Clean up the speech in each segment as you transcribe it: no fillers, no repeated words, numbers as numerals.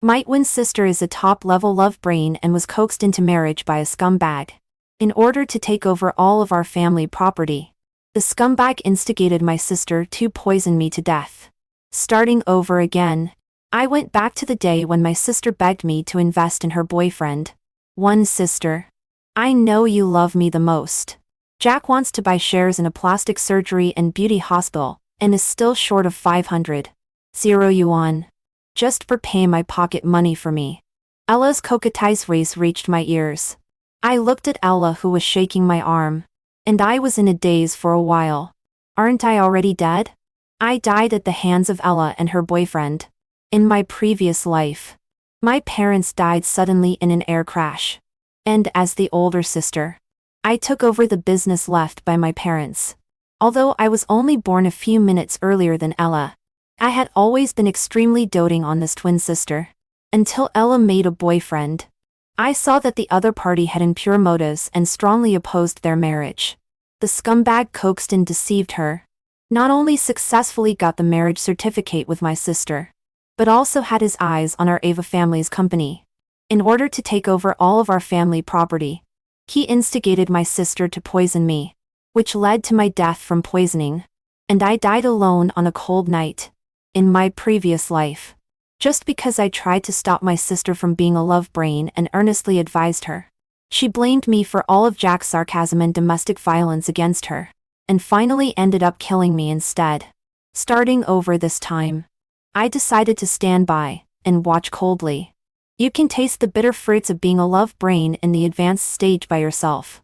My twin sister is a top-level love brain and was coaxed into marriage by a scumbag in order to take over all of our family property. The scumbag instigated my sister to poison me to death. Starting over again, I went back to the day when my sister begged me to invest in her boyfriend. One sister. I know you love me the most. Jack wants to buy shares in a plastic surgery and beauty hospital, and is still short of 500 yuan. Just for paying my pocket money for me. Ella's coquettize voice reached my ears. I looked at Ella, who was shaking my arm. And I was in a daze for a while. Aren't I already dead? I died at the hands of Ella and her boyfriend. In my previous life. My parents died suddenly in an air crash. And as the older sister, I took over the business left by my parents. Although I was only born a few minutes earlier than Ella, I had always been extremely doting on this twin sister. Until Ella made a boyfriend. I saw that the other party had impure motives and strongly opposed their marriage. The scumbag coaxed and deceived her. Not only successfully got the marriage certificate with my sister, but also had his eyes on our Ava family's company. In order to take over all of our family property, he instigated my sister to poison me, which led to my death from poisoning. And I died alone on a cold night. In my previous life. Just because I tried to stop my sister from being a love brain and earnestly advised her. She blamed me for all of Jack's sarcasm and domestic violence against her, and finally ended up killing me instead. Starting over this time, I decided to stand by and watch coldly. You can taste the bitter fruits of being a love brain in the advanced stage by yourself.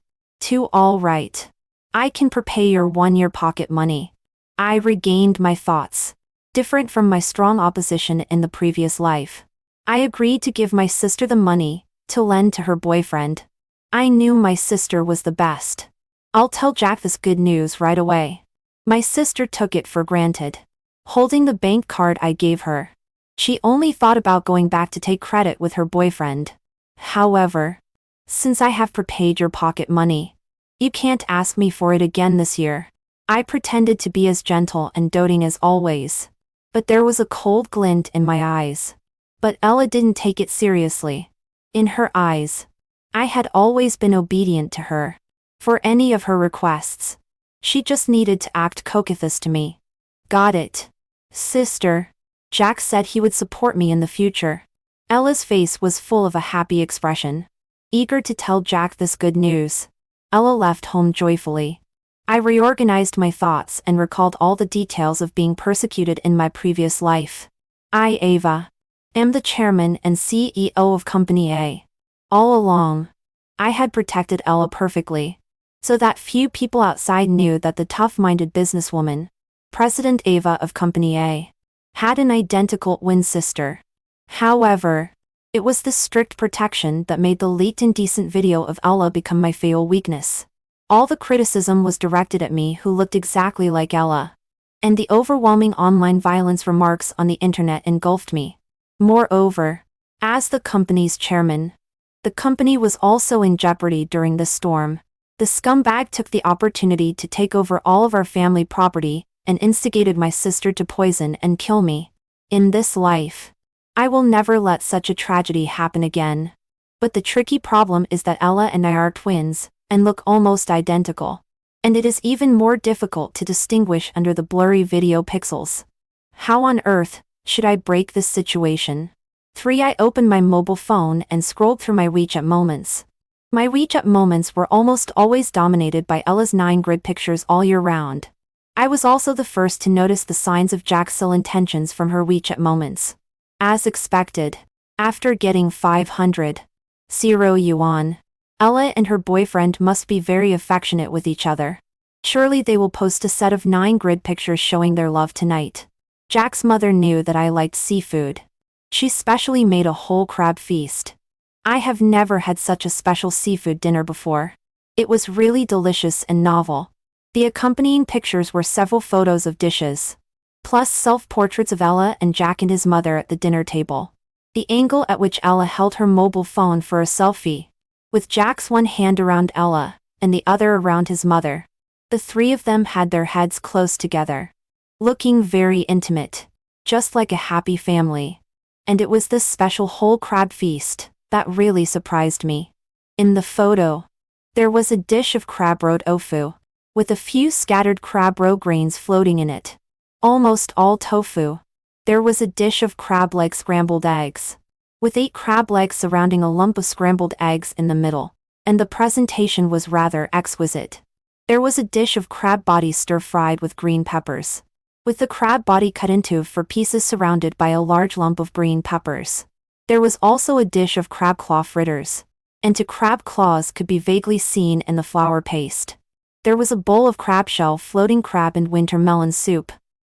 All right. I can prepay your 1-year pocket money. I regained my thoughts. Different from my strong opposition in the previous life. I agreed to give my sister the money to lend to her boyfriend. I knew my sister was the best. I'll tell Jack this good news right away. My sister took it for granted. Holding the bank card I gave her. She only thought about going back to take credit with her boyfriend. However, since I have prepaid your pocket money, you can't ask me for it again this year. I pretended to be as gentle and doting as always. But there was a cold glint in my eyes. But Ella didn't take it seriously. In her eyes, I had always been obedient to her. For any of her requests. She just needed to act coquettish to me. Got it. Sister. Jack said he would support me in the future. Ella's face was full of a happy expression. Eager to tell Jack this good news, Ella left home joyfully. I reorganized my thoughts and recalled all the details of being persecuted in my previous life. I, Ava, am the chairman and CEO of Company A. All along, I had protected Ella perfectly, so that few people outside knew that the tough-minded businesswoman, President Ava of Company A, had an identical twin sister. However, it was this strict protection that made the leaked indecent video of Ella become my fatal weakness. All the criticism was directed at me, who looked exactly like Ella. And the overwhelming online violence remarks on the internet engulfed me. Moreover, as the company's chairman, the company was also in jeopardy during this storm. The scumbag took the opportunity to take over all of our family property and instigated my sister to poison and kill me. In this life, I will never let such a tragedy happen again. But the tricky problem is that Ella and I are twins, and look almost identical. And it is even more difficult to distinguish under the blurry video pixels. How on earth should I break this situation? 3. I opened my mobile phone and scrolled through my WeChat moments. My WeChat moments were almost always dominated by Ella's 9-grid pictures all year round. I was also the first to notice the signs of Jack's ill intentions from her WeChat moments. As expected, after getting 500 yuan, Ella and her boyfriend must be very affectionate with each other. Surely they will post a set of 9-grid pictures showing their love tonight. Jack's mother knew that I liked seafood. She specially made a whole crab feast. I have never had such a special seafood dinner before. It was really delicious and novel. The accompanying pictures were several photos of dishes, plus self-portraits of Ella and Jack and his mother at the dinner table. The angle at which Ella held her mobile phone for a selfie, with Jack's one hand around Ella, and the other around his mother. The 3 of them had their heads close together, looking very intimate, just like a happy family. And it was this special whole crab feast that really surprised me. In the photo, there was a dish of crab roe tofu, with a few scattered crab roe grains floating in it. Almost all tofu. There was a dish of crab leg scrambled eggs, with 8 crab legs surrounding a lump of scrambled eggs in the middle, and the presentation was rather exquisite. There was a dish of crab bodies stir-fried with green peppers, with the crab body cut into 4 pieces surrounded by a large lump of green peppers. There was also a dish of crab claw fritters, and 2 crab claws could be vaguely seen in the flour paste. There was a bowl of crab shell floating crab and winter melon soup.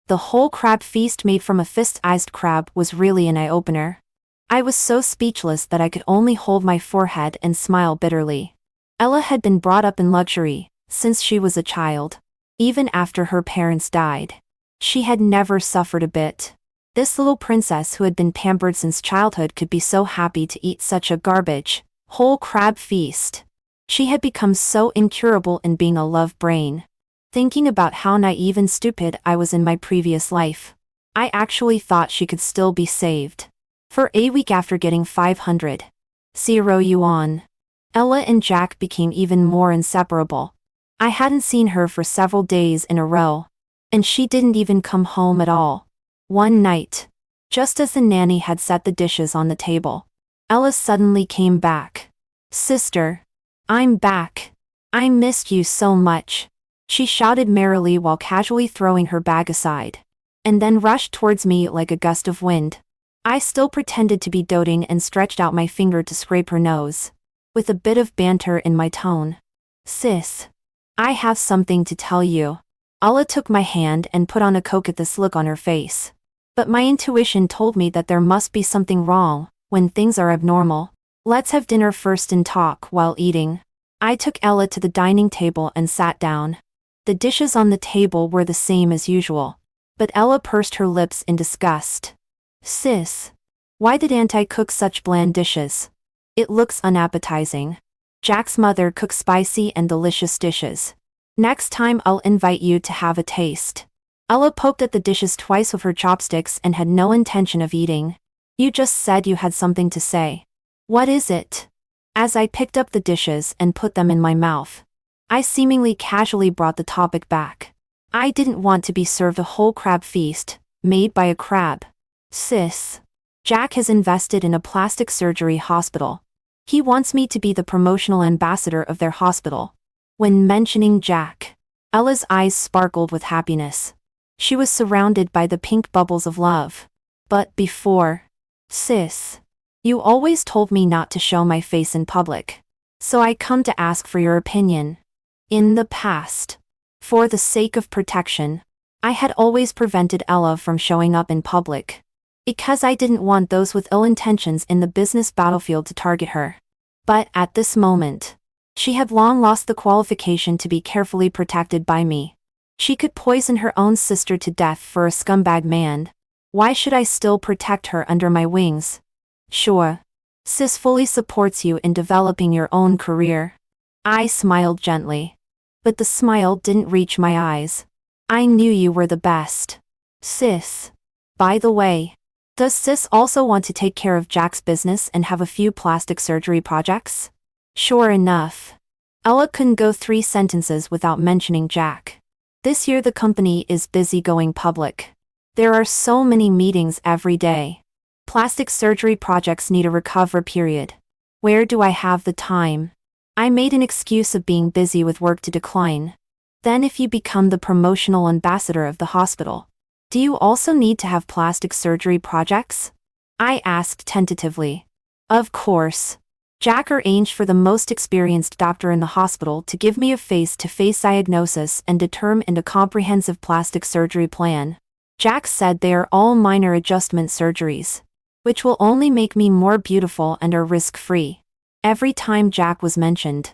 The whole crab feast made from a fist-sized crab was really an eye-opener. I was so speechless that I could only hold my forehead and smile bitterly. Ella had been brought up in luxury since she was a child. Even after her parents died, she had never suffered a bit. This little princess who had been pampered since childhood could be so happy to eat such a garbage, whole crab feast. She had become so incurable in being a love brain. Thinking about how naive and stupid I was in my previous life, I actually thought she could still be saved. For a week after getting 500 yuan, Ella and Jack became even more inseparable. I hadn't seen her for several days in a row, and she didn't even come home at all. One night, just as the nanny had set the dishes on the table, Ella suddenly came back. "Sister, I'm back. I missed you so much," she shouted merrily while casually throwing her bag aside, and then rushed towards me like a gust of wind. I still pretended to be doting and stretched out my finger to scrape her nose, with a bit of banter in my tone. "Sis, I have something to tell you." Ella took my hand and put on a coquettish look on her face. But my intuition told me that there must be something wrong when things are abnormal. "Let's have dinner first and talk while eating." I took Ella to the dining table and sat down. The dishes on the table were the same as usual, but Ella pursed her lips in disgust. "Sis, why didn't I cook such bland dishes? It looks unappetizing. Jack's mother cooks spicy and delicious dishes. Next time I'll invite you to have a taste." Ella poked at the dishes twice with her chopsticks and had no intention of eating. "You just said you had something to say. What is it?" As I picked up the dishes and put them in my mouth, I seemingly casually brought the topic back. I didn't want to be served a whole crab feast, made by a crab. "Sis, Jack has invested in a plastic surgery hospital. He wants me to be the promotional ambassador of their hospital." When mentioning Jack, Ella's eyes sparkled with happiness. She was surrounded by the pink bubbles of love. "But before, sis, you always told me not to show my face in public. So I come to ask for your opinion. In the past, for the sake of protection, I had always prevented Ella from showing up in public, because I didn't want those with ill intentions in the business battlefield to target her. But at this moment, she had long lost the qualification to be carefully protected by me. She could poison her own sister to death for a scumbag man. Why should I still protect her under my wings? Sure, sis fully supports you in developing your own career. I smiled gently, but the smile didn't reach my eyes. I knew you were the best. Sis, by the way, does sis also want to take care of Jack's business and have a few plastic surgery projects? Sure enough, Ella couldn't go 3 sentences without mentioning Jack. This year the company is busy going public. There are so many meetings every day. Plastic surgery projects need a recovery period. Where do I have the time? I made an excuse of being busy with work to decline. Then if you become the promotional ambassador of the hospital, do you also need to have plastic surgery projects? I asked tentatively. Of course. Jack arranged for the most experienced doctor in the hospital to give me a face-to-face diagnosis and determine a comprehensive plastic surgery plan. Jack said they are all minor adjustment surgeries, which will only make me more beautiful and are risk-free. Every time Jack was mentioned,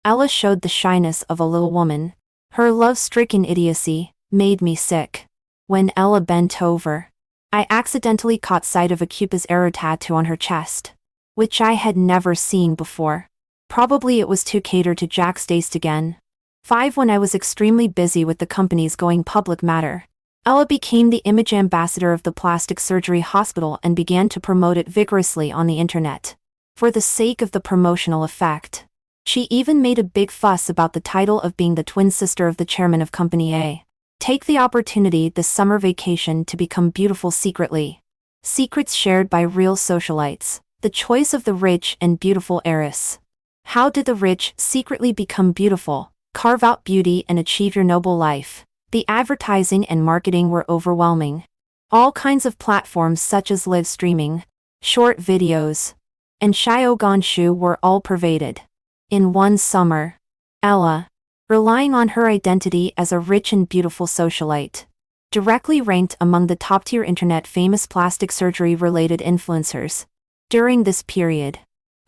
Ella showed the shyness of a little woman. Her love-stricken idiocy made me sick. When Ella bent over, I accidentally caught sight of a Cupid's arrow tattoo on her chest, which I had never seen before. Probably it was to cater to Jack's taste again. 5 When I was extremely busy with the company's going public matter, Ella became the image ambassador of the plastic surgery hospital and began to promote it vigorously on the internet. For the sake of the promotional effect, she even made a big fuss about the title of being the twin sister of the chairman of Company A. Take the opportunity this summer vacation to become beautiful secretly. Secrets shared by real socialites. The choice of the rich and beautiful heiress. How did the rich secretly become beautiful, carve out beauty and achieve your noble life? The advertising and marketing were overwhelming. All kinds of platforms such as live streaming, short videos, and Xiaoganshu were all pervaded. In one summer, Ella, relying on her identity as a rich and beautiful socialite, directly ranked among the top-tier internet famous plastic surgery-related influencers. During this period,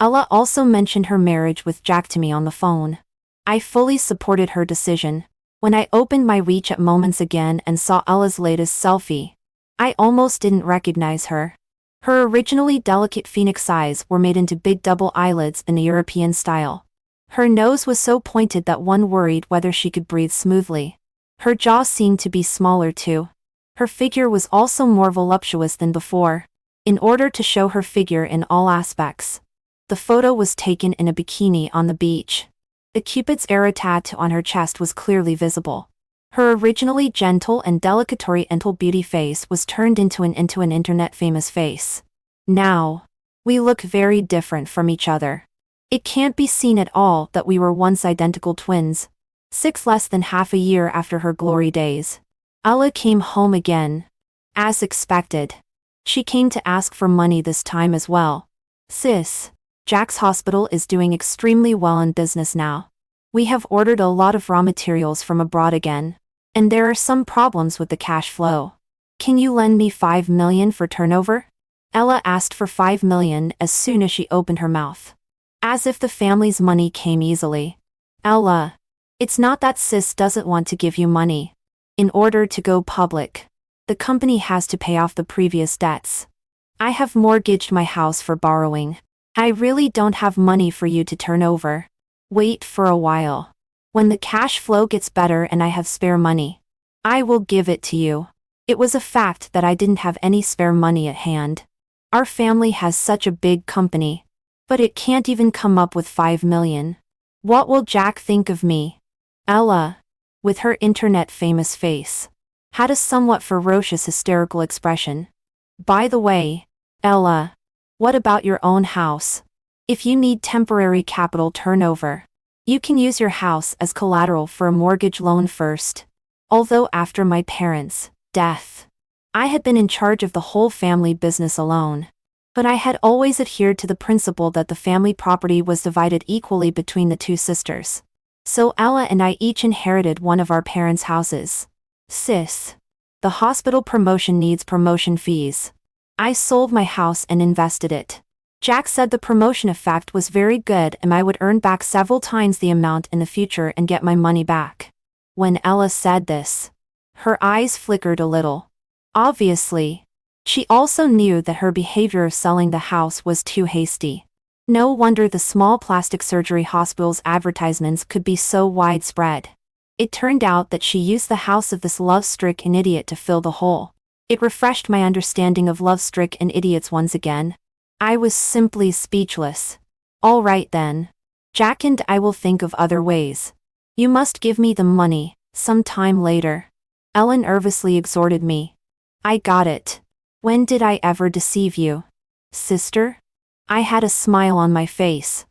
Ella also mentioned her marriage with Jack to me on the phone. I fully supported her decision. When I opened my WeChat moments again and saw Ella's latest selfie, I almost didn't recognize her. Her originally delicate phoenix eyes were made into big double eyelids in the European style. Her nose was so pointed that one worried whether she could breathe smoothly. Her jaw seemed to be smaller too. Her figure was also more voluptuous than before. In order to show her figure in all aspects, the photo was taken in a bikini on the beach. The Cupid's arrow tattoo on her chest was clearly visible. Her originally gentle and delicate oriental beauty face was turned into an internet famous face. Now, we look very different from each other. It can't be seen at all that we were once identical twins. Less than half a year after her glory days, Ella came home again. As expected, she came to ask for money this time as well. Sis, Jack's hospital is doing extremely well in business now. We have ordered a lot of raw materials from abroad again, and there are some problems with the cash flow. Can you lend me $5 million for turnover? Ella asked for $5 million as soon as she opened her mouth. As if the family's money came easily. Ella, it's not that sis doesn't want to give you money. In order to go public, the company has to pay off the previous debts. I have mortgaged my house for borrowing. I really don't have money for you to turn over. Wait for a while. When the cash flow gets better and I have spare money, I will give it to you. It was a fact that I didn't have any spare money at hand. Our family has such a big company, but it can't even come up with $5 million. What will Jack think of me? Ella, with her internet famous face, had a somewhat ferocious hysterical expression. By the way, Ella, what about your own house? If you need temporary capital turnover, you can use your house as collateral for a mortgage loan first. Although after my parents' death, I had been in charge of the whole family business alone. But I had always adhered to the principle that the family property was divided equally between the two sisters. So Ella and I each inherited one of our parents' houses. Sis, the hospital promotion needs promotion fees. I sold my house and invested it. Jack said the promotion effect was very good and I would earn back several times the amount in the future and get my money back. When Ella said this, her eyes flickered a little. Obviously, she also knew that her behavior of selling the house was too hasty. No wonder the small plastic surgery hospital's advertisements could be so widespread. It turned out that she used the house of this love-stricken idiot to fill the hole. It refreshed my understanding of love-stricken idiots once again. I was simply speechless. All right then. Jack and I will think of other ways. You must give me the money, some time later. Ella nervously exhorted me. I got it. When did I ever deceive you? Sister? I had a smile on my face.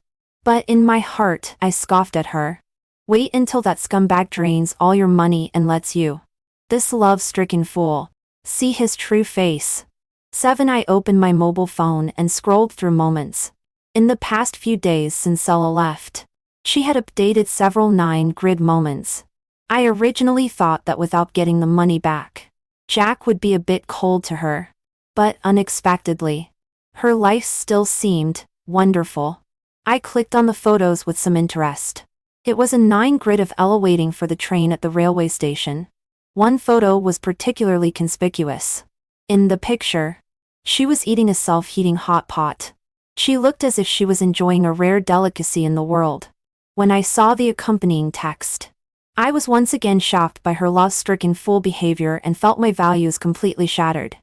But in my heart, I scoffed at her. Wait until that scumbag drains all your money and lets you. This love-stricken fool. See his true face. 7. I opened my mobile phone and scrolled through moments. In the past few days since Ella left, she had updated several 9-grid moments. I originally thought that without getting the money back, Jack would be a bit cold to her. But unexpectedly, her life still seemed wonderful. I clicked on the photos with some interest. It was a 9-grid of Ella waiting for the train at the railway station. One photo was particularly conspicuous. In the picture, she was eating a self-heating hot pot. She looked as if she was enjoying a rare delicacy in the world. When I saw the accompanying text, I was once again shocked by her loss-stricken fool behavior and felt my values completely shattered.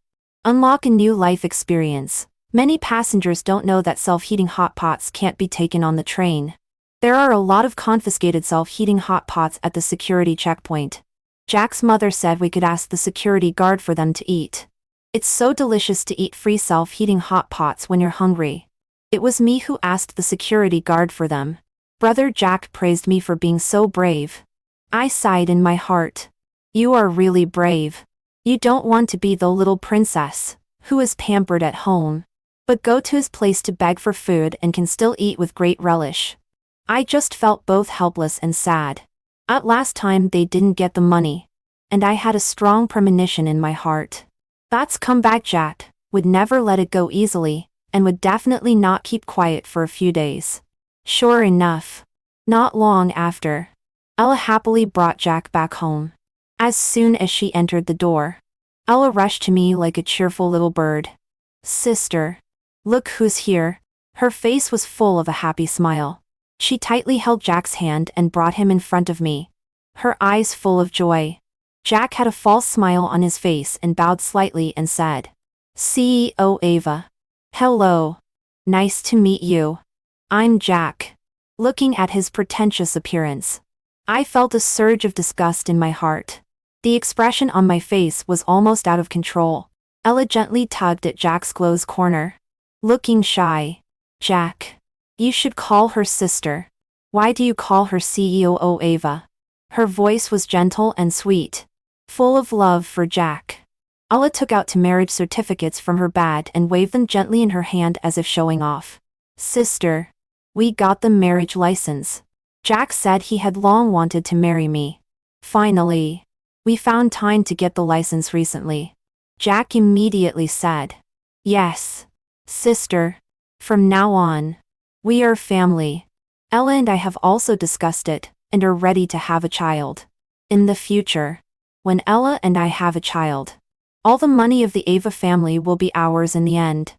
Unlock a new life experience. Many passengers don't know that self-heating hot pots can't be taken on the train. There are a lot of confiscated self-heating hot pots at the security checkpoint. Jack's mother said we could ask the security guard for them to eat. It's so delicious to eat free self-heating hot pots when you're hungry. It was me who asked the security guard for them. Brother Jack praised me for being so brave. I sighed in my heart. You are really brave. You don't want to be the little princess, who is pampered at home, but go to his place to beg for food and can still eat with great relish. I just felt both helpless and sad. At last time they didn't get the money, and I had a strong premonition in my heart. That's Comeback Jack, would never let it go easily, and would definitely not keep quiet for a few days. Sure enough, not long after, Ella happily brought Jack back home. As soon as she entered the door, Ella rushed to me like a cheerful little bird. Sister, look who's here. Her face was full of a happy smile. She tightly held Jack's hand and brought him in front of me, her eyes full of joy. Jack had a false smile on his face and bowed slightly and said, CEO Ava. Hello. Nice to meet you. I'm Jack. Looking at his pretentious appearance, I felt a surge of disgust in my heart. The expression on my face was almost out of control. Ella gently tugged at Jack's clothes corner. Looking shy. Jack. You should call her sister. Why do you call her CEO Ava? Her voice was gentle and sweet, full of love for Jack. Ella took out two marriage certificates from her bag and waved them gently in her hand as if showing off. Sister. We got the marriage license. Jack said he had long wanted to marry me. Finally. We found time to get the license recently. Jack immediately said, Yes. Sister. From now on, we are family. Ella and I have also discussed it, and are ready to have a child. In the future, when Ella and I have a child, all the money of the Ava family will be ours in the end.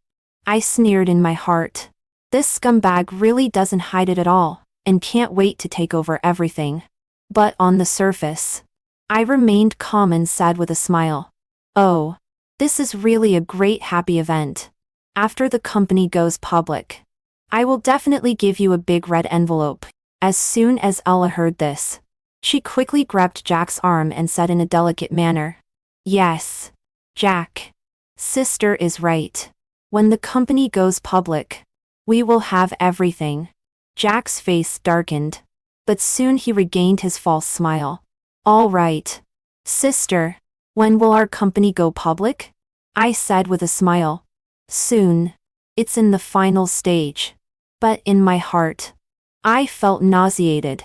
I sneered in my heart. This scumbag really doesn't hide it at all, and can't wait to take over everything. But on the surface, I remained calm and said with a smile, Oh, this is really a great happy event. After the company goes public, I will definitely give you a big red envelope. As soon as Ella heard this, she quickly grabbed Jack's arm and said in a delicate manner, Yes, Jack. Sister is right. When the company goes public, we will have everything. Jack's face darkened, but soon he regained his false smile. All right. Sister, when will our company go public? I said with a smile. Soon. It's in the final stage. But in my heart, I felt nauseated.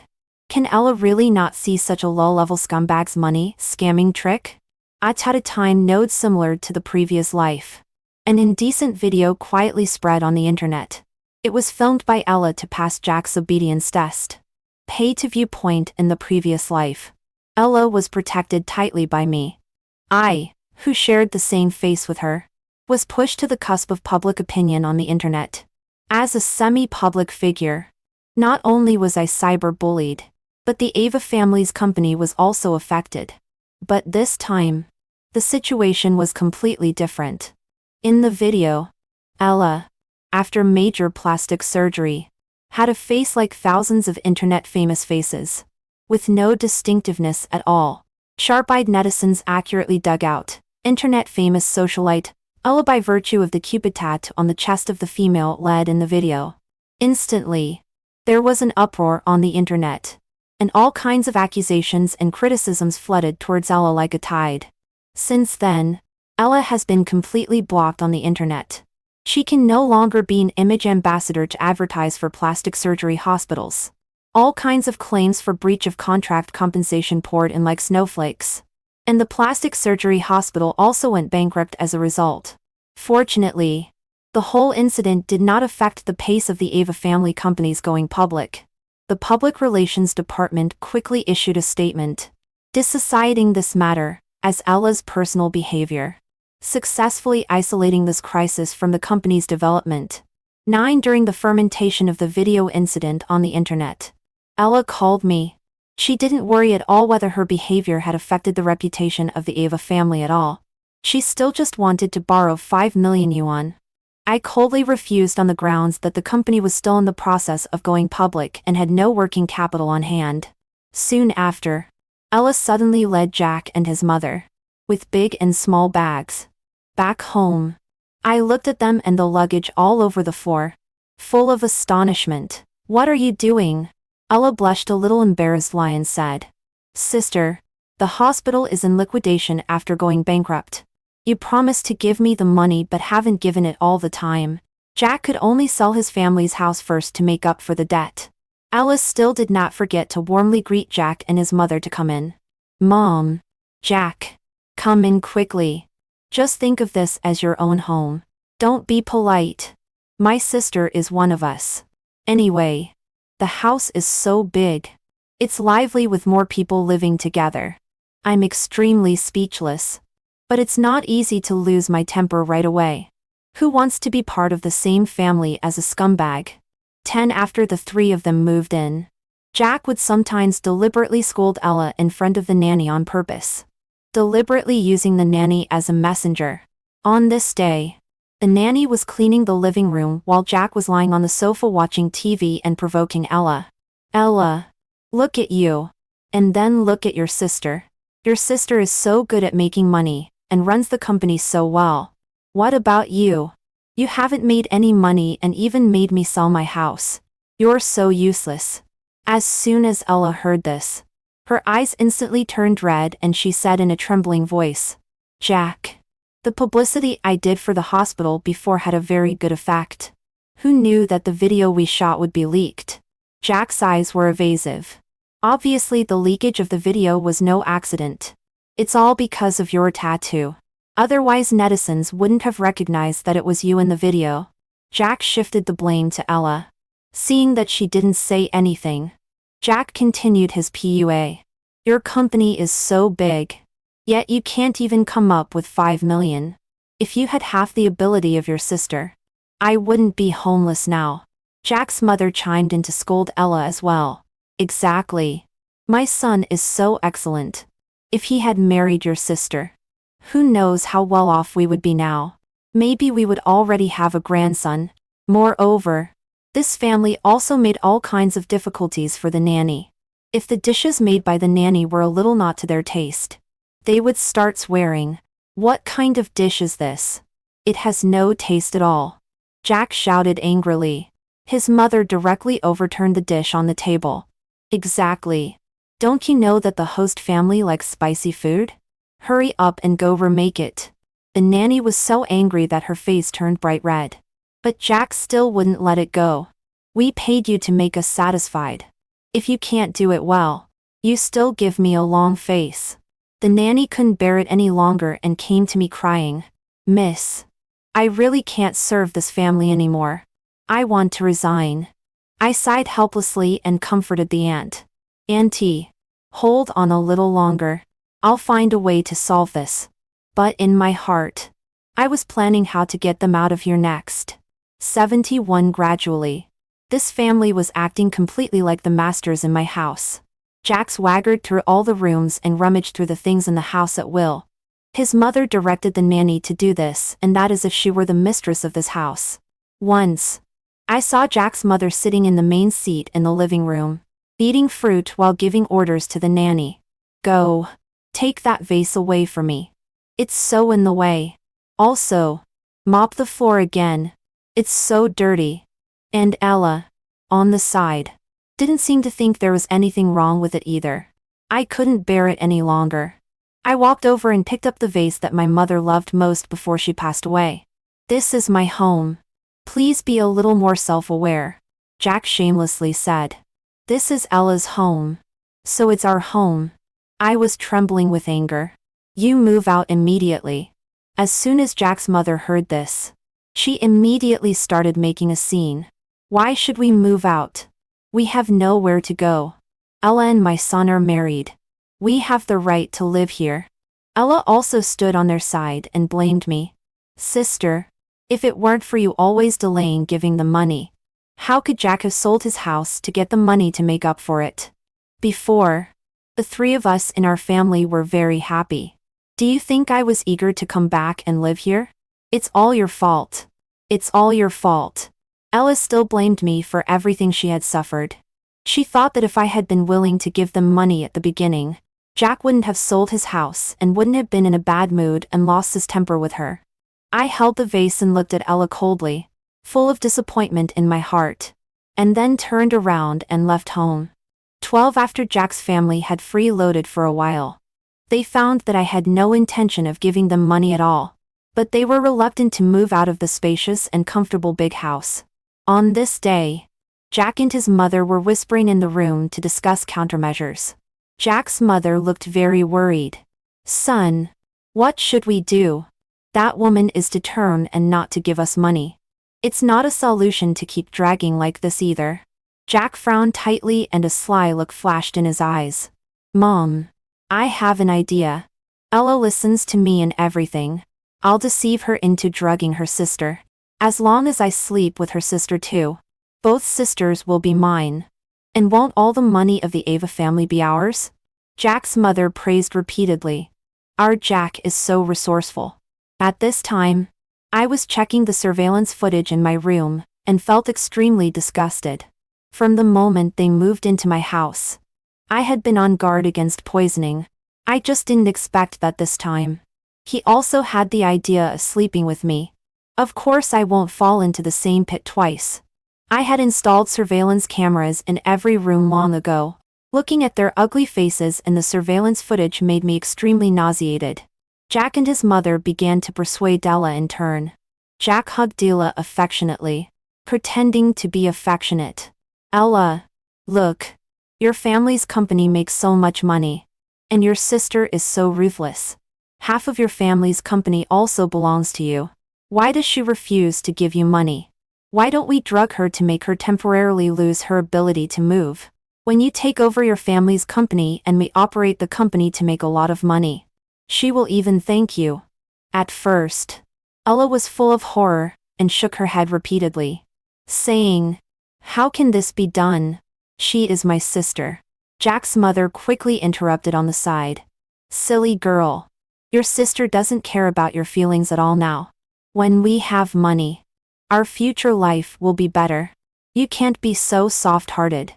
Can Ella really not see such a low-level scumbag's money scamming trick? At a time node similar to the previous life. An indecent video quietly spread on the internet. It was filmed by Ella to pass Jack's obedience test. Pay to viewpoint in the previous life. Ella was protected tightly by me. I, who shared the same face with her, was pushed to the cusp of public opinion on the internet. As a semi-public figure, not only was I cyber-bullied, but the Ava family's company was also affected. But this time, the situation was completely different. In the video, Ella, after major plastic surgery, had a face like thousands of internet-famous faces, with no distinctiveness at all. Sharp-eyed netizens accurately dug out, internet-famous socialite, Ella by virtue of the Cupid tattoo on the chest of the female led in the video. Instantly, there was an uproar on the internet, and all kinds of accusations and criticisms flooded towards Ella like a tide. Since then, Ella has been completely blocked on the internet. She can no longer be an image ambassador to advertise for plastic surgery hospitals. All kinds of claims for breach of contract compensation poured in like snowflakes. And the plastic surgery hospital also went bankrupt as a result. Fortunately, the whole incident did not affect the pace of the Ava family companies going public. The Public Relations Department quickly issued a statement, deciding this matter as Ella's personal behavior, successfully isolating this crisis from the company's development. 9. During the fermentation of the video incident on the internet, Ella called me. She didn't worry at all whether her behavior had affected the reputation of the Ava family at all. She still just wanted to borrow 5 million yuan. I coldly refused on the grounds that the company was still in the process of going public and had no working capital on hand. Soon after, Ella suddenly led Jack and his mother, with big and small bags, back home. I looked at them and the luggage all over the floor, full of astonishment. "What are you doing?" Ella blushed a little embarrassed and said, "Sister, the hospital is in liquidation after going bankrupt. You promised to give me the money but haven't given it all the time." Jack could only sell his family's house first to make up for the debt. Ella still did not forget to warmly greet Jack and his mother to come in. "Mom. Jack. Come in quickly. Just think of this as your own home. Don't be polite. My sister is one of us. Anyway, the house is so big. It's lively with more people living together. I'm extremely speechless. But it's not easy to lose my temper right away. Who wants to be part of the same family as a scumbag?" 10 After the three of them moved in, Jack would sometimes deliberately scold Ella in front of the nanny on purpose, deliberately using the nanny as a messenger. On this day, the nanny was cleaning the living room while Jack was lying on the sofa watching TV and provoking Ella. "Ella, look at you. And then look at your sister. Your sister is so good at making money and runs the company so well. What about you? You haven't made any money and even made me sell my house. You're so useless." As soon as Ella heard this, her eyes instantly turned red and she said in a trembling voice, "Jack, the publicity I did for the hospital before had a very good effect. Who knew that the video we shot would be leaked?" Jack's eyes were evasive. "Obviously the leakage of the video was no accident. It's all because of your tattoo. Otherwise netizens wouldn't have recognized that it was you in the video." Jack shifted the blame to Ella. Seeing that she didn't say anything, Jack continued his PUA. "Your company is so big. Yet you can't even come up with 5 million. If you had half the ability of your sister, I wouldn't be homeless now." Jack's mother chimed in to scold Ella as well. "Exactly. My son is so excellent. If he had married your sister, who knows how well off we would be now. Maybe we would already have a grandson. Moreover, this family also made all kinds of difficulties for the nanny. If the dishes made by the nanny were a little not to their taste, they would start swearing. What kind of dish is this? It has no taste at all." Jack shouted angrily. His mother directly overturned the dish on the table. "Exactly. Don't you know that the host family likes spicy food? Hurry up and go remake it." The nanny was so angry that her face turned bright red. But Jack still wouldn't let it go. "We paid you to make us satisfied. If you can't do it well, you still give me a long face." The nanny couldn't bear it any longer and came to me crying, "Miss, I really can't serve this family anymore. I want to resign." I sighed helplessly and comforted the aunt. "Auntie, hold on a little longer. I'll find a way to solve this." But in my heart, I was planning how to get them out of here next. 71 Gradually, this family was acting completely like the masters in my house. Jack swaggered through all the rooms and rummaged through the things in the house at will. His mother directed the nanny to do this, and that as if she were the mistress of this house. Once, I saw Jack's mother sitting in the main seat in the living room, eating fruit while giving orders to the nanny. "Go. Take that vase away from me. It's so in the way. Also, mop the floor again. It's so dirty." And Ella, on the side, didn't seem to think there was anything wrong with it either. I couldn't bear it any longer. I walked over and picked up the vase that my mother loved most before she passed away. "This is my home. Please be a little more self-aware," Jack shamelessly said. "This is Ella's home. So it's our home." I was trembling with anger. "You move out immediately." As soon as Jack's mother heard this, she immediately started making a scene. "Why should we move out? We have nowhere to go. Ella and my son are married. We have the right to live here." Ella also stood on their side and blamed me. "Sister, if it weren't for you always delaying giving the money, how could Jack have sold his house to get the money to make up for it?" Before, the three of us in our family were very happy. Do you think I was eager to come back and live here? It's all your fault. It's all your fault. Ella still blamed me for everything she had suffered. She thought that if I had been willing to give them money at the beginning, Jack wouldn't have sold his house and wouldn't have been in a bad mood and lost his temper with her. I held the vase and looked at Ella coldly, full of disappointment in my heart, and then turned around and left home. 12 after Jack's family had freeloaded for a while. They found that I had no intention of giving them money at all, but they were reluctant to move out of the spacious and comfortable big house. On this day, Jack and his mother were whispering in the room to discuss countermeasures. Jack's mother looked very worried. Son, what should we do? That woman is determined and not to give us money. It's not a solution to keep dragging like this either. Jack frowned tightly and a sly look flashed in his eyes. Mom, I have an idea. Ella listens to me in everything. I'll deceive her into drugging her sister. As long as I sleep with her sister too. Both sisters will be mine. And won't all the money of the Ava family be ours? Jack's mother praised repeatedly. Our Jack is so resourceful. At this time, I was checking the surveillance footage in my room and felt extremely disgusted. From the moment they moved into my house, I had been on guard against poisoning. I just didn't expect that this time. He also had the idea of sleeping with me. Of course I won't fall into the same pit twice. I had installed surveillance cameras in every room long ago. Looking at their ugly faces in the surveillance footage made me extremely nauseated. Jack and his mother began to persuade Ella in turn. Jack hugged Ella affectionately, pretending to be affectionate. Ella, look. Your family's company makes so much money. And your sister is so ruthless. Half of your family's company also belongs to you. Why does she refuse to give you money? Why don't we drug her to make her temporarily lose her ability to move? When you take over your family's company and we operate the company to make a lot of money, she will even thank you. At first, Ella was full of horror and shook her head repeatedly, saying, How can this be done? She is my sister. Jack's mother quickly interrupted on the side. Silly girl. Your sister doesn't care about your feelings at all now. When we have money, our future life will be better. You can't be so soft-hearted.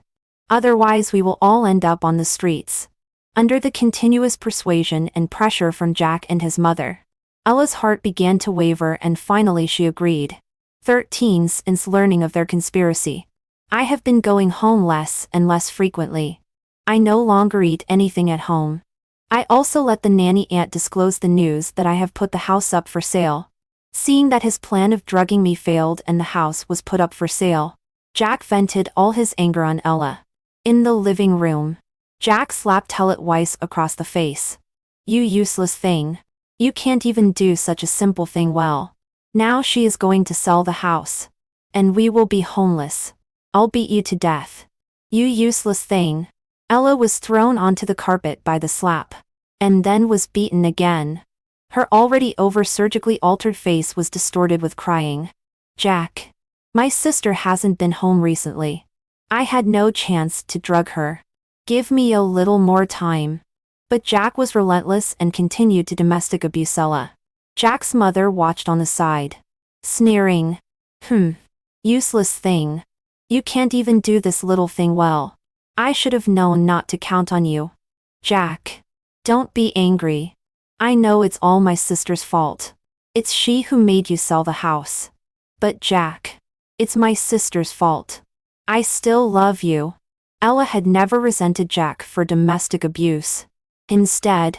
Otherwise we will all end up on the streets. Under the continuous persuasion and pressure from Jack and his mother, Ella's heart began to waver and finally she agreed. 13 Since learning of their conspiracy, I have been going home less and less frequently. I no longer eat anything at home. I also let the nanny aunt disclose the news that I have put the house up for sale. Seeing that his plan of drugging me failed and the house was put up for sale, Jack vented all his anger on Ella. In the living room, Jack slapped Ella twice across the face. You useless thing. You can't even do such a simple thing well. Now she is going to sell the house. And we will be homeless. I'll beat you to death. You useless thing. Ella was thrown onto the carpet by the slap. And then was beaten again. Her already surgically altered face was distorted with crying. Jack. My sister hasn't been home recently. I had no chance to drug her. Give me a little more time. But Jack was relentless and continued to domestic abuse Ella. Jack's mother watched on the side, sneering. Useless thing. You can't even do this little thing well. I should have known not to count on you. Jack. Don't be angry. I know it's all my sister's fault. It's she who made you sell the house. But Jack. It's my sister's fault. I still love you. Ella had never resented Jack for domestic abuse. Instead,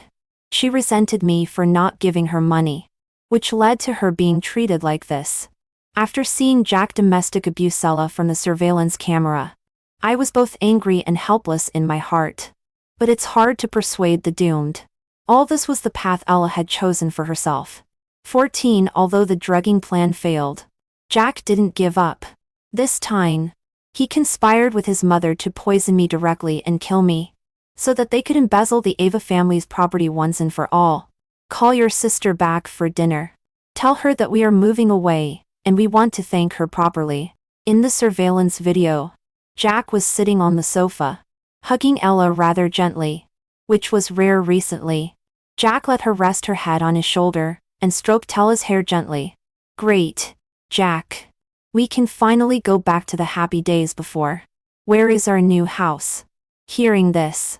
she resented me for not giving her money, which led to her being treated like this. After seeing Jack domestic abuse Ella from the surveillance camera, I was both angry and helpless in my heart. But it's hard to persuade the doomed. All this was the path Ella had chosen for herself. 14 Although the drugging plan failed, Jack didn't give up. This time, he conspired with his mother to poison me directly and kill me, so that they could embezzle the Ava family's property once and for all. Call your sister back for dinner. Tell her that we are moving away, and we want to thank her properly. In the surveillance video, Jack was sitting on the sofa, hugging Ella rather gently, which was rare recently. Jack let her rest her head on his shoulder and stroked Ella's hair gently. Great, Jack. We can finally go back to the happy days before. Where is our new house? Hearing this,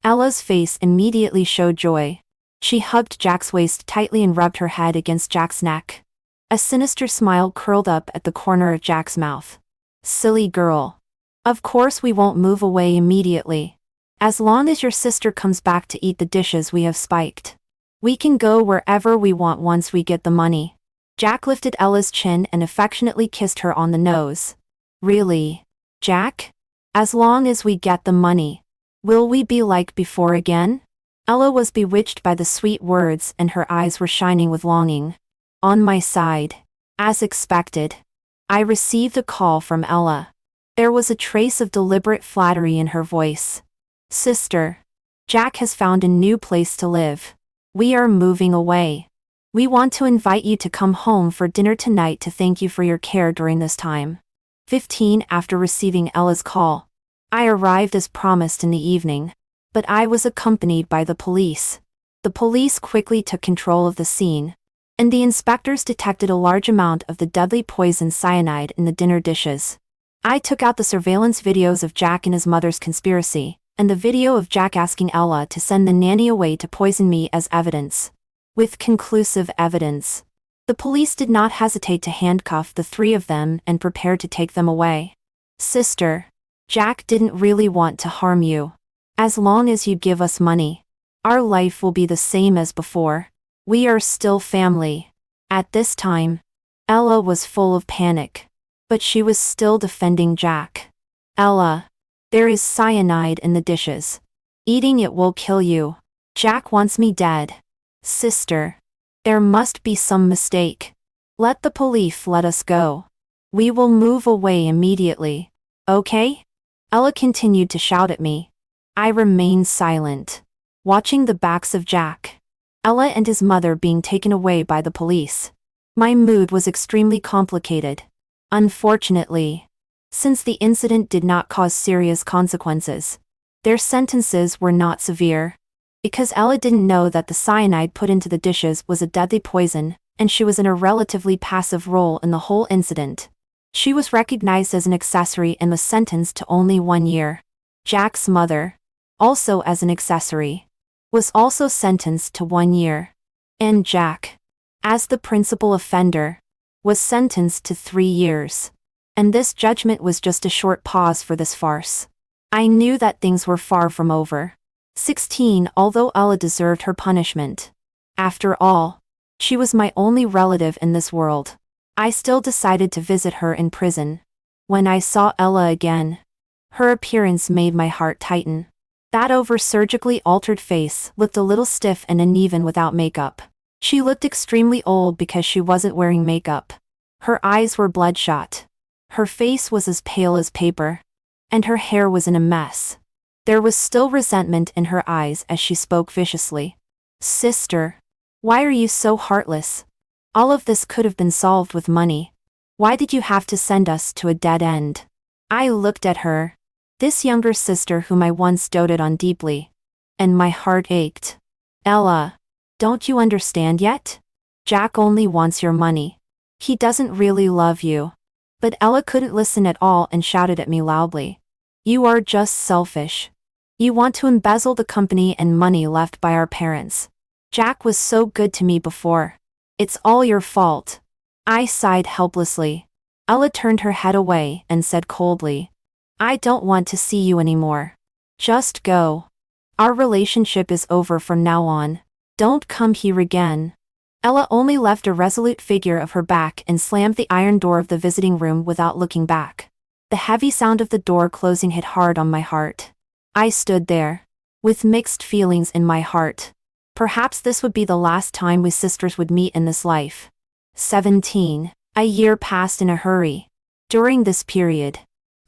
Ella's face immediately showed joy. She hugged Jack's waist tightly and rubbed her head against Jack's neck. A sinister smile curled up at the corner of Jack's mouth. Silly girl. Of course we won't move away immediately. As long as your sister comes back to eat the dishes we have spiked. We can go wherever we want once we get the money. Jack lifted Ella's chin and affectionately kissed her on the nose. Really, Jack? As long as we get the money. Will we be like before again? Ella was bewitched by the sweet words and her eyes were shining with longing. On my side. As expected. I received a call from Ella. There was a trace of deliberate flattery in her voice. Sister. Jack has found a new place to live. We are moving away. We want to invite you to come home for dinner tonight to thank you for your care during this time. 15 After receiving Ella's call, I arrived as promised in the evening, but I was accompanied by the police. The police quickly took control of the scene, and the inspectors detected a large amount of the deadly poison cyanide in the dinner dishes. I took out the surveillance videos of Jack and his mother's conspiracy, and the video of Jack asking Ella to send the nanny away to poison me as evidence. With conclusive evidence, the police did not hesitate to handcuff the three of them and prepare to take them away. Sister, Jack didn't really want to harm you. As long as you give us money, our life will be the same as before. We are still family. At this time, Ella was full of panic, but she was still defending Jack. Ella, there is cyanide in the dishes. Eating it will kill you. Jack wants me dead. Sister, there must be some mistake. Let the police let us go. We will move away immediately. Okay? Ella continued to shout at me. I remained silent, watching the backs of Jack, Ella and his mother being taken away by the police. My mood was extremely complicated. Unfortunately, since the incident did not cause serious consequences, their sentences were not severe. Because Ella didn't know that the cyanide put into the dishes was a deadly poison, and she was in a relatively passive role in the whole incident. She was recognized as an accessory and was sentenced to only 1 year. Jack's mother, also as an accessory, was also sentenced to 1 year. And Jack, as the principal offender, was sentenced to 3 years. And this judgment was just a short pause for this farce. I knew that things were far from over. 16 Although Ella deserved her punishment, after all, she was my only relative in this world, I still decided to visit her in prison. When I saw Ella again, her appearance made my heart tighten. That over-surgically altered face looked a little stiff and uneven without makeup. She looked extremely old because she wasn't wearing makeup. Her eyes were bloodshot. Her face was as pale as paper. And her hair was in a mess. There was still resentment in her eyes as she spoke viciously. Sister, why are you so heartless? All of this could have been solved with money. Why did you have to send us to a dead end? I looked at her, this younger sister whom I once doted on deeply, and my heart ached. Ella, don't you understand yet? Jack only wants your money. He doesn't really love you. But Ella couldn't listen at all and shouted at me loudly. You are just selfish. You want to embezzle the company and money left by our parents. Jack was so good to me before. It's all your fault. I sighed helplessly. Ella turned her head away and said coldly, I don't want to see you anymore. Just go. Our relationship is over from now on. Don't come here again. Ella only left a resolute figure of her back and slammed the iron door of the visiting room without looking back. The heavy sound of the door closing hit hard on my heart. I stood there, with mixed feelings in my heart. Perhaps this would be the last time we sisters would meet in this life. 17. A year passed in a hurry. During this period,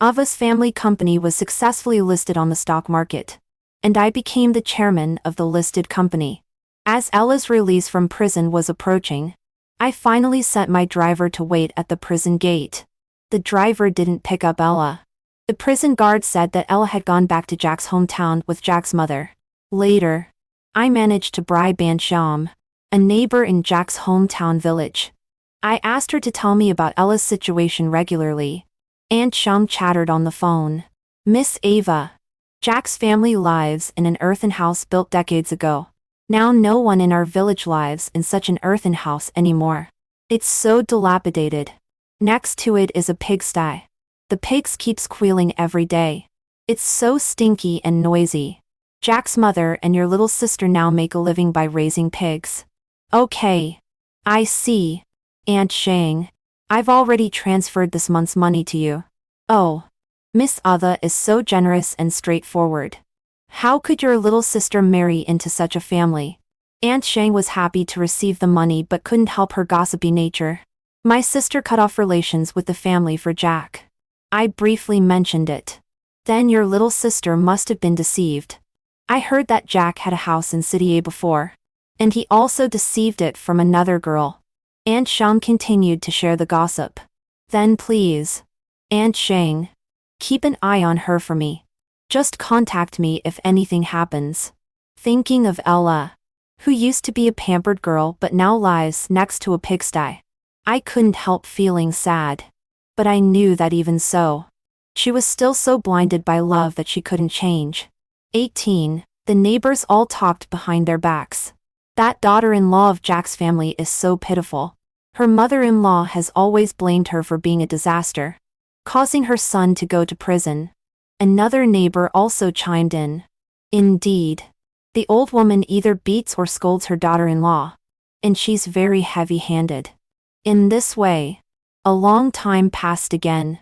Ava's family company was successfully listed on the stock market, and I became the chairman of the listed company. As Ella's release from prison was approaching, I finally sent my driver to wait at the prison gate. The driver didn't pick up Ella. The prison guard said that Ella had gone back to Jack's hometown with Jack's mother. Later, I managed to bribe Aunt Sham, a neighbor in Jack's hometown village. I asked her to tell me about Ella's situation regularly. Aunt Sham chattered on the phone. Miss Ava, Jack's family lives in an earthen house built decades ago. Now no one in our village lives in such an earthen house anymore. It's so dilapidated. Next to it is a pigsty. The pigs keep squealing every day. It's so stinky and noisy. Jack's mother and your little sister now make a living by raising pigs. Okay. I see. Aunt Shang. I've already transferred this month's money to you. Oh. Miss Ava is so generous and straightforward. How could your little sister marry into such a family? Aunt Shang was happy to receive the money but couldn't help her gossipy nature. My sister cut off relations with the family for Jack. I briefly mentioned it. Then your little sister must have been deceived. I heard that Jack had a house in City A before. And he also deceived it from another girl. Aunt Shang continued to share the gossip. Then please, Aunt Shang, keep an eye on her for me. Just contact me if anything happens. Thinking of Ella, who used to be a pampered girl but now lies next to a pigsty. I couldn't help feeling sad. But I knew that even so, she was still so blinded by love that she couldn't change. 18. The neighbors all talked behind their backs. That daughter-in-law of Jack's family is so pitiful. Her mother-in-law has always blamed her for being a disaster, causing her son to go to prison. Another neighbor also chimed in. Indeed. The old woman either beats or scolds her daughter-in-law. And she's very heavy-handed. In this way, a long time passed again.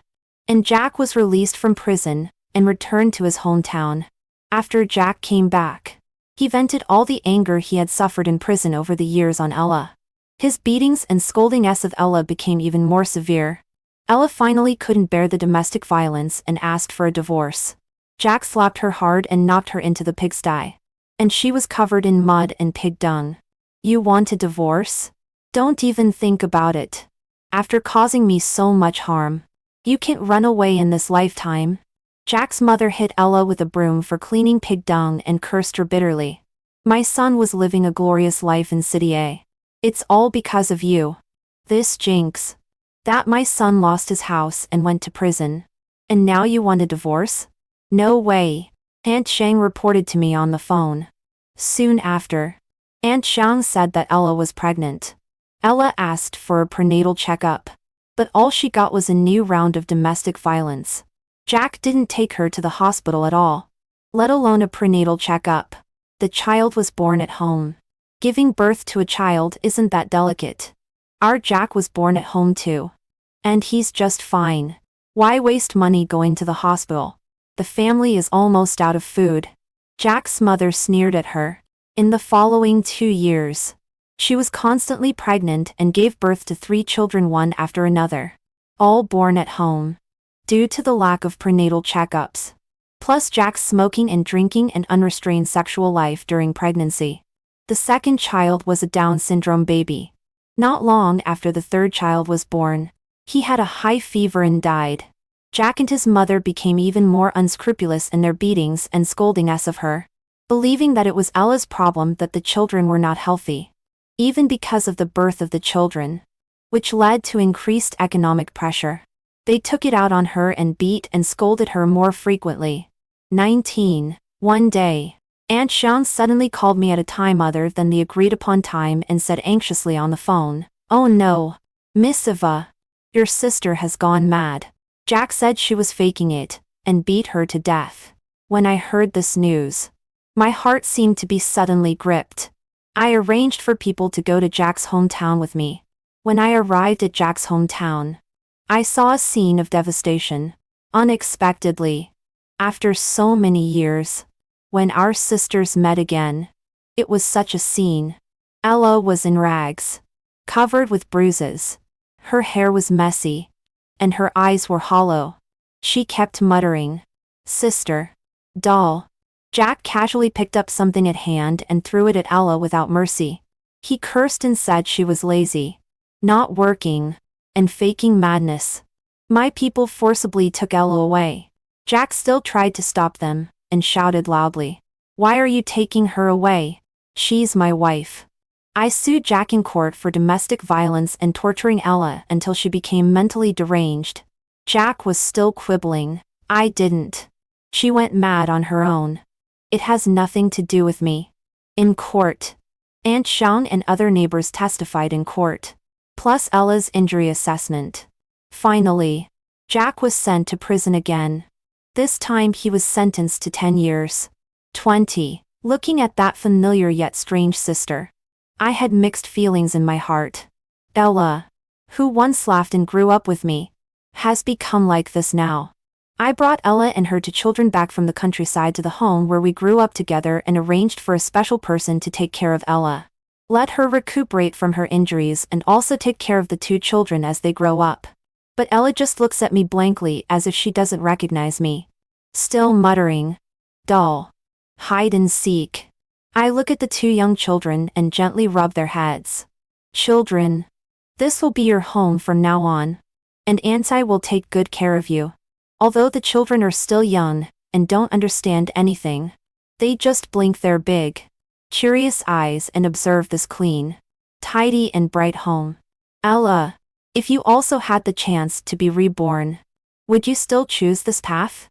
And Jack was released from prison and returned to his hometown. After Jack came back, he vented all the anger he had suffered in prison over the years on Ella. His beatings and scoldings of Ella became even more severe. Ella finally couldn't bear the domestic violence and asked for a divorce. Jack slapped her hard and knocked her into the pigsty. And she was covered in mud and pig dung. You want a divorce? Don't even think about it. After causing me so much harm, you can't run away in this lifetime. Jack's mother hit Ella with a broom for cleaning pig dung and cursed her bitterly. My son was living a glorious life in City A. It's all because of you. This jinx. That my son lost his house and went to prison. And now you want a divorce? No way. Aunt Shang reported to me on the phone. Soon after, Aunt Shang said that Ella was pregnant. Ella asked for a prenatal checkup. But all she got was a new round of domestic violence. Jack didn't take her to the hospital at all, let alone a prenatal checkup. The child was born at home. Giving birth to a child isn't that delicate. Our Jack was born at home too. And he's just fine. Why waste money going to the hospital? The family is almost out of food. Jack's mother sneered at her. In the following 2 years, she was constantly pregnant and gave birth to 3 children one after another. All born at home. Due to the lack of prenatal checkups. Plus Jack's smoking and drinking and unrestrained sexual life during pregnancy. The second child was a Down syndrome baby. Not long after the third child was born, he had a high fever and died. Jack and his mother became even more unscrupulous in their beatings and scoldings of her, believing that it was Ella's problem that the children were not healthy. Even because of the birth of the children, which led to increased economic pressure. They took it out on her and beat and scolded her more frequently. 19. One day, Aunt Shang suddenly called me at a time other than the agreed-upon time and said anxiously on the phone, "Oh no, Miss Eva, your sister has gone mad." Jack said she was faking it, and beat her to death. When I heard this news, my heart seemed to be suddenly gripped. I arranged for people to go to Jack's hometown with me. When I arrived at Jack's hometown, I saw a scene of devastation. Unexpectedly, after so many years, when our sisters met again, it was such a scene. Ella was in rags, covered with bruises. Her hair was messy, and her eyes were hollow. She kept muttering, "Sister, doll." Jack casually picked up something at hand and threw it at Ella without mercy. He cursed and said she was lazy, not working, and faking madness. My people forcibly took Ella away. Jack still tried to stop them, and shouted loudly. Why are you taking her away? She's my wife. I sued Jack in court for domestic violence and torturing Ella until she became mentally deranged. Jack was still quibbling. I didn't. She went mad on her own. It has nothing to do with me. In court. Aunt Shaun and other neighbors testified in court. Plus Ella's injury assessment. Finally, Jack was sent to prison again. This time he was sentenced to 10 years. 20. Looking at that familiar yet strange sister, I had mixed feelings in my heart. Ella, who once laughed and grew up with me, has become like this now. I brought Ella and her two children back from the countryside to the home where we grew up together and arranged for a special person to take care of Ella. Let her recuperate from her injuries and also take care of the two children as they grow up. But Ella just looks at me blankly as if she doesn't recognize me. Still muttering. Dull. Hide and seek. I look at the two young children and gently rub their heads. Children. This will be your home from now on. And Auntie will take good care of you. Although the children are still young, and don't understand anything, they just blink their big, curious eyes and observe this clean, tidy and bright home. Ella, if you also had the chance to be reborn, would you still choose this path?